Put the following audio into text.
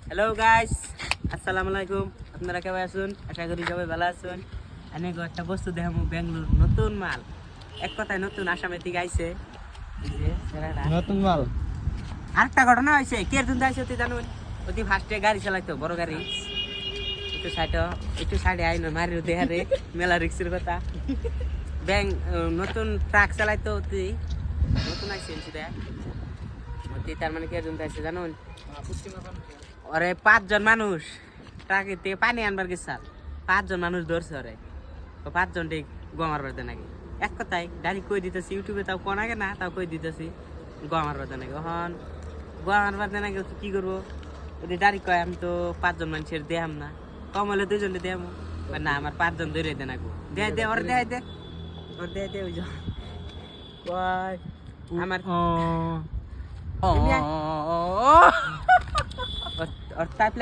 Hello guys, আসসালামু আলাইকুম। আপনারা কেমন আছেন? আশা করি সবাই ভালো আছেন। আমি একটা বস্তু দেখাবো, ব্যাঙ্গালোর নতুন মাল। এক কথায় নতুন, আসামে থেকে আইছে। এই যে ছেলেটা। নতুন মাল। আরেকটা ঘটনা হয়েছে, কে তুই আইছে তুই জানুন? অতি ফার্স্টে গাড়ি চালাইতো, বড় গাড়ি। একটু সাইডে আইন মারি দেহারে মেলা রিক্সের কথা। নতুন ট্রাক চালাইতো অতি, নতুন আইছে সেটা। অতি তার মানে কে তুই আইছে জানুন? ওরে 5 জন মানুষ ট্রাকে থেকে পানি আনবার গেছাল, 5 জন মানুষ ধরছে ওরে। 5 জন ঠিক গোমার বাড়তে নাকি। এক কথায় ডাইরেক্ট কই দিতেছি, ইউটিউবে তাও কোন আগে না, তাও কই দিতেছি গোমার বাড়তে নাকি। এখন গোমার বাড়তে নাকি কি করবো? ওদের ডাইরেক্ট কয় আমি তো 5 জন মানুষের দেহাম না, কম হলে 2 জনে দেহাম। না, আমার 5 জন ধরে দে নাকো। দে ওর দে ওই জন আমার ওর তাইপলে